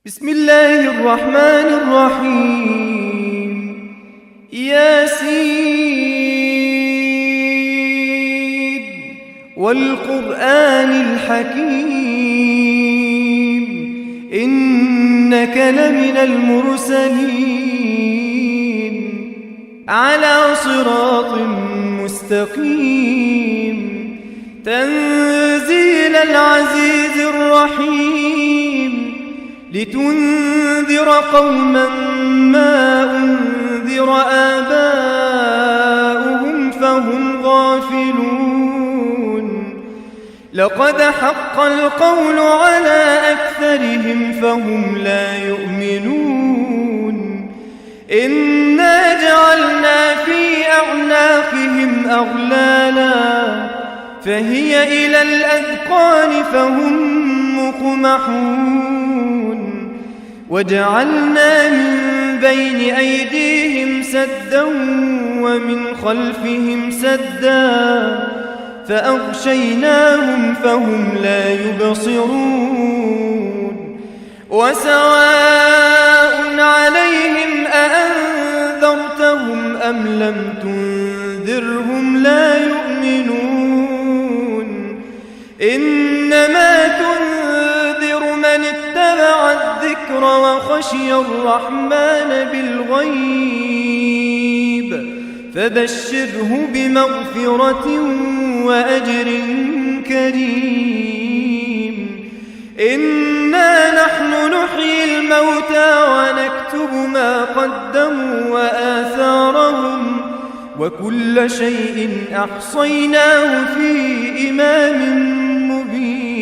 بسم الله الرحمن الرحيم. ياسين والقرآن الحكيم إنك لمن المرسلين على صراط مستقيم تنزيل العزيز الرحيم لتنذر قوما ما أنذر آباؤهم فهم غافلون لقد حق القول على أكثرهم فهم لا يؤمنون إنا جعلنا في أعناقهم أغلالا فهي إلى الأذقان فهم مقمحون وجعلنا من بين أيديهم سدا ومن خلفهم سدا فأغشيناهم فهم لا يبصرون وسواء عليهم أأنذرتهم أم لم تنذرهم لا يؤمنون إنما تنذر من اتبع الذكر وخشي الرحمن بالغيب فبشره بمغفرة وأجر كريم إنا نحن نحيي الموتى ونكتب ما قدموا وآثارهم وكل شيء أحصيناه في إمام مبين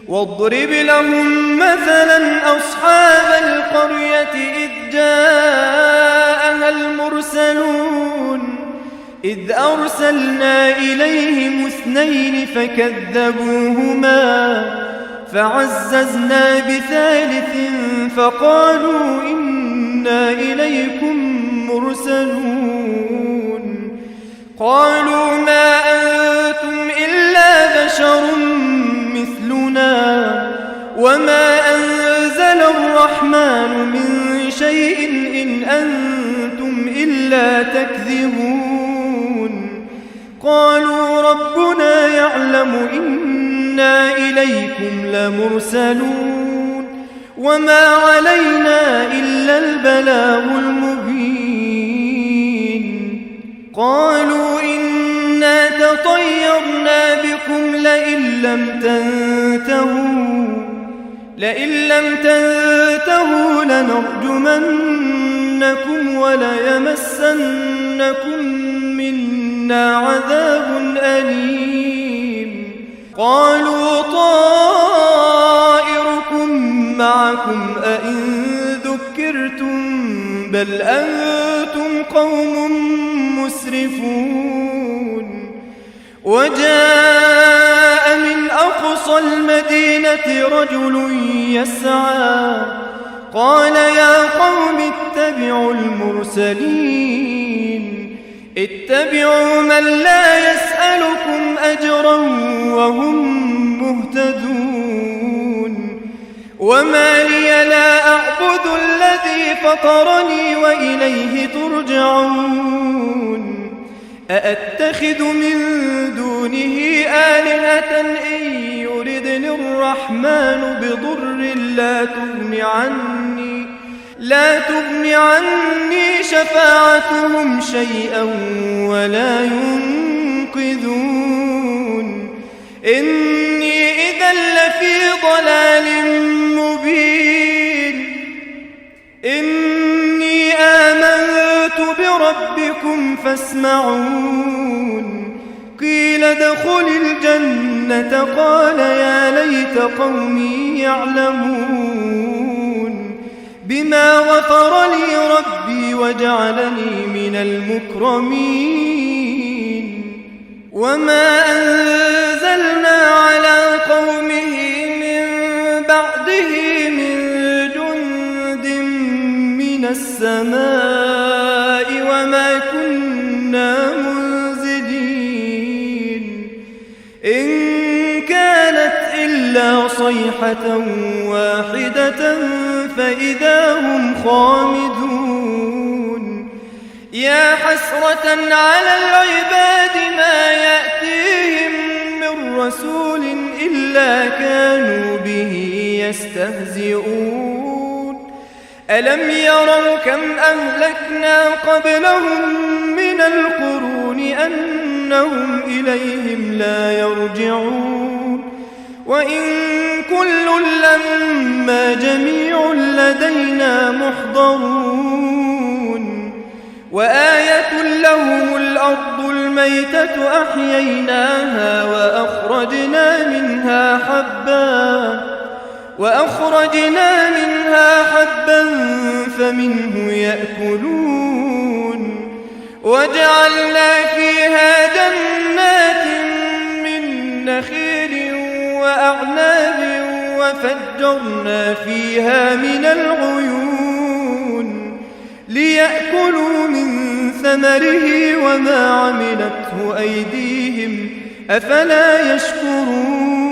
واضرب لهم مثلا أصحاب القرية إذ جاءها المرسلون إذ أرسلنا إليهم اثنين فكذبوهما فعززنا بثالث فقالوا إنا إليكم مرسلون قالوا ما أنتم إلا بشر مثلنا وما أنزل الرحمن من شيء إن أنتم إلا تكذبون قالوا ربنا يعلم إنا إليكم لمرسلون وما علينا إلا البلاغ المبين قالوا إنا تطيرنا بكم لئن لم تنتهوا لنرجمنكم وليمسنكم منا عذاب أليم قالوا طائركم معكم أئن ذكرتم بل أنتم قوم مسرفون وجاء من أقصى المدينة رجل يسعى قال يا قوم اتبعوا المرسلين اتبعوا من لا يسألكم أجرا وهم مهتدون وما لي لا أعبد الذي فطرني وإليه ترجعون أأتخذ من دونه آلهة إن يردني الرحمن بضر لا تغن عني شفاعتهم شيئا ولا ينقذون إني إذا لفي ضلال مبين إني آمنت بربكم فاسمعون قيل ادخل الجنة قال يا ليت قومي يعلمون بما غفر لي ربي وجعلني من المكرمين وما أنزلنا على قومه من بعده من جند من السماء وما كنا منزلين إن كانت إلا إلا صيحة واحدة فإذا هم خامدون يا حسرة على العباد ما يأتيهم من رسول إلا كانوا به يستهزئون ألم يروا كم أهلكنا قبلهم من القرون أنهم إليهم لا يرجعون وإن كل لما جميع لدينا محضرون وآية لهم الأرض الميتة أحييناها وأخرجنا منها حبا فمنه يأكلون وجعلنا فيها جنات من نخيل وأعناب وفجرنا فيها من العيون ليأكلوا من ثمره وما عملته أيديهم أفلا يشكرون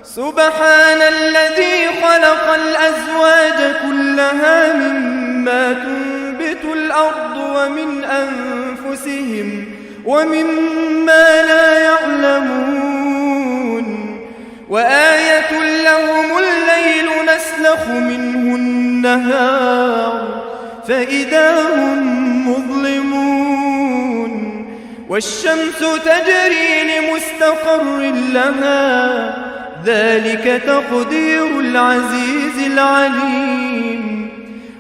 سبحان الذي خلق الأزواج كلها مما تنبت الأرض ومن أنفسهم ومما لا يعلمون وآية لهم الليل نسلخ منه النهار فإذا هم مظلمون والشمس تجري لمستقر لها ذلك تقدير العزيز العليم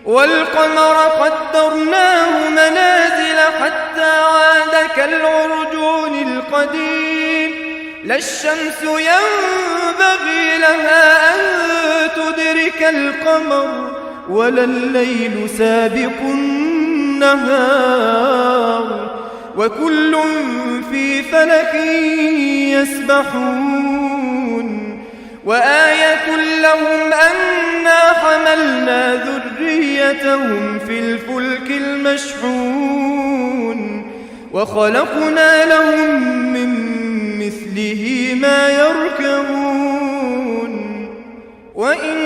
والقمر قدرناه منازل حتى عاد كالعرجون القديم لا الشمس ينبغي لها أن تدرك القمر ولا الليل سابق النهار وكل في فلك يسبحون وآية لهم أنا حملنا ذريتهم في الفلك المشحون وخلقنا لهم من مثله ما يركبون وإن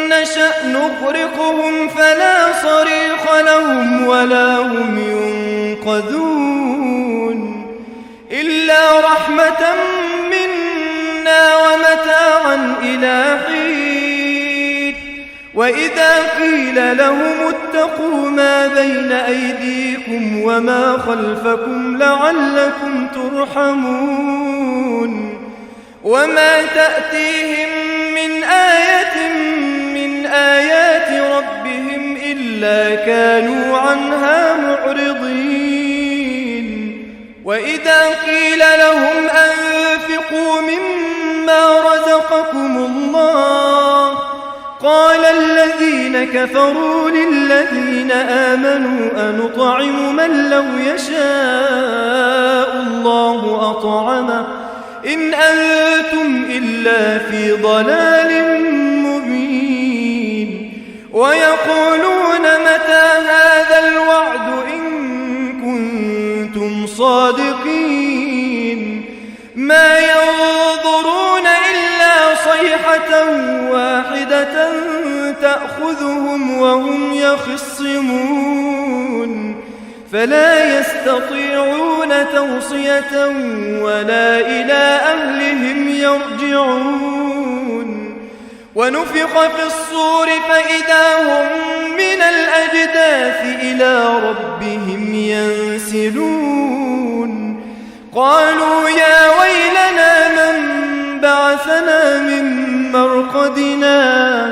نشأ نغرقهم فلا صريخ لهم ولا هم ينقذون إلا رحمة منا ومتاعا إلى حين وإذا قيل لهم اتقوا ما بين أيديكم وما خلفكم لعلكم ترحمون وما تأتيهم من آية من آيات ربهم إلا كانوا عنها معرضين وإذا قيل لهم أنفقوا مما رزقكم الله قال الذين كفروا للذين آمنوا أنطعم من لو يشاء الله أطعمه إن أنتم إلا في ضلال مبين ويقولون متى هذا الوعد إن كنتم صادقين ما ينظرون إلا صيحة واحدة تأخذهم وهم يخصمون فلا يستطيعون توصية ولا إلى أهلهم يرجعون ونفخ في الصور فإذا هم من الأجداث إلى ربهم ينسلون قالوا يا ويلنا من بعثنا من مرقدنا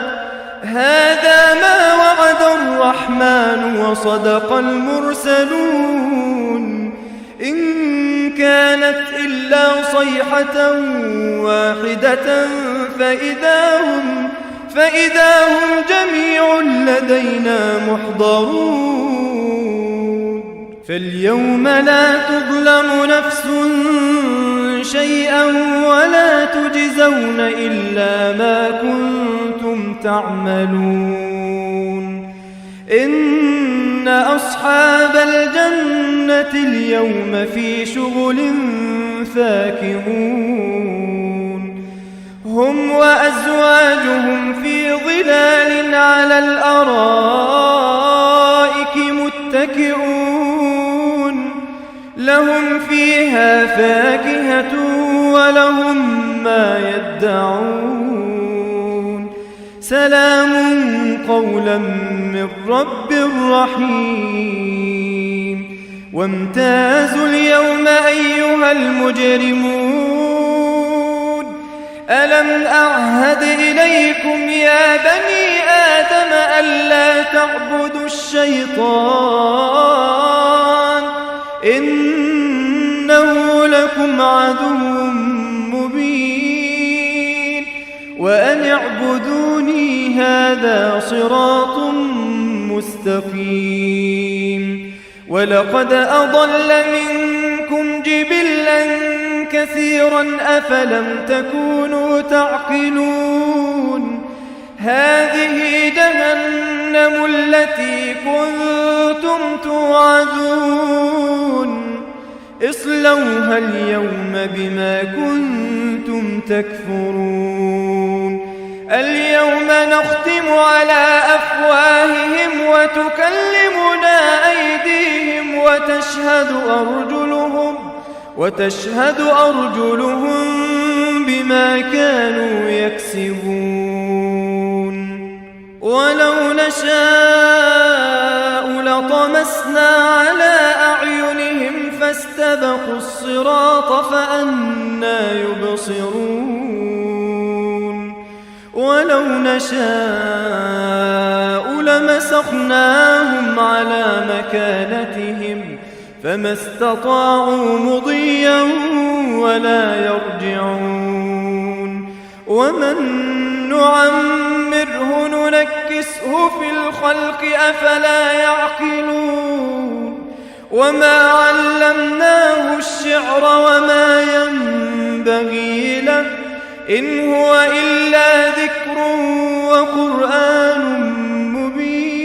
هذا ما وعد الرحمن وصدق المرسلون إن كانت إلا صيحة واحدة فإذا هم جميع لدينا محضرون فاليوم لا تظلم نفس شيئا ولا تجزون إلا ما كنتم تعملون إن أصحاب الجنة اليوم في شغل فاكهون هم وأزواجهم في ظلال على الأرائك متكئون لهم فيها فاكهة ولهم ما يدعون سلام قولا من رب رحيم وامتازوا اليوم أيها المجرمون ألم أعهد إليكم يا بني آدم ألا تعبدوا الشيطان إنه لكم عدو مبين وأن اعبدوني هذا صراط مستقيم ولقد أضل منكم جبلا كثيرا أفلم تكونوا تعقلون هذه جهنم التي كنتم توعدون اصلوها اليوم بما كنتم تكفرون اليوم نختم على أفواههم وتكلمنا أيديهم وتشهد أرجلهم بما كانوا يكسبون ولو نشاء لطمسنا على أعينهم فاستبقوا الصراط فأنى يبصرون ولو نشاء لمسخناهم على مكانتهم فما استطاعوا مضيا ولا يرجعون ومن نعمره ننكسه في الخلق أفلا يعقلون وما علمناه الشعر وما ينبغي له إن هو إلا ذكر وقرآن مبين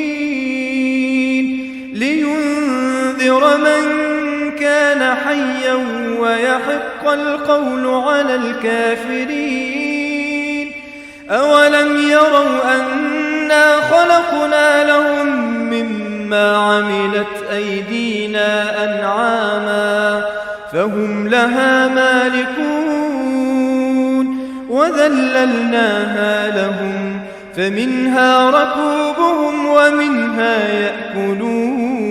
لينذر من كان حيا ويحق القول على الكافرين أولم يروا أنا خلقنا لهم مما عملت أيدينا أنعاما فهم لها مالكون وذللناها لهم فمنها ركوبهم ومنها يأكلون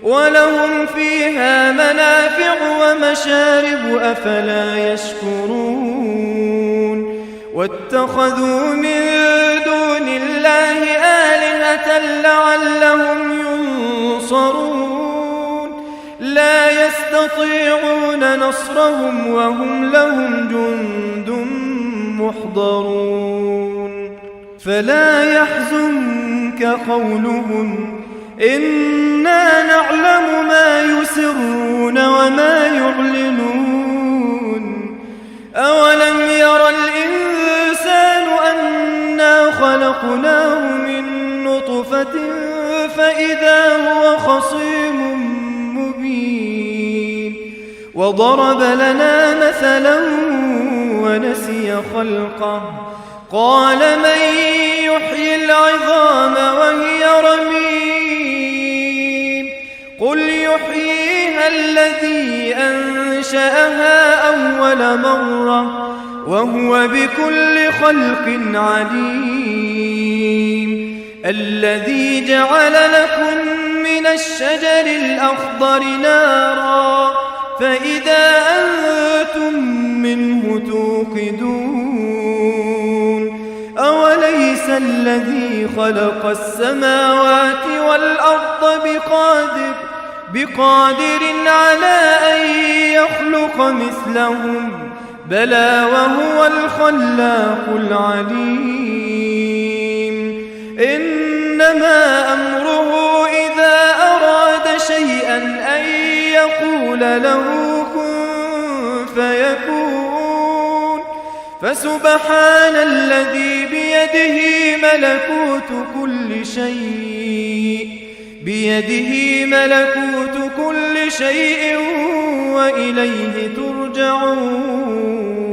ولهم فيها منافع ومشارب أفلا يشكرون واتخذوا من دون الله آلهة لعلهم ينصرون لا يستطيعون نصرهم وهم لهم جند محضرون فلا يحزنك قولهم إنا نعلم ما يسرون وما يعلنون أولم ير الإنسان أنا خلقناه من نطفة فإذا هو خصيم مبين وضرب لنا مثلا ونسي خلقه قال من يحيي العظام وهي رميم قل يحييها الذي أنشأها أول مرة وهو بكل خلق عليم الذي جعل لكم من الشجر الأخضر نارا فإذا أنتم منه توقدون أوليس الذي خلق السماوات والأرض بقادر على أن يخلق مثلهم بلى وهو الخلاق العليم إنما أمره إذا أراد شيئا أن يقول له كن فيكون فسبحان الذي بيده ملكوت كل شيء وإليه ترجعون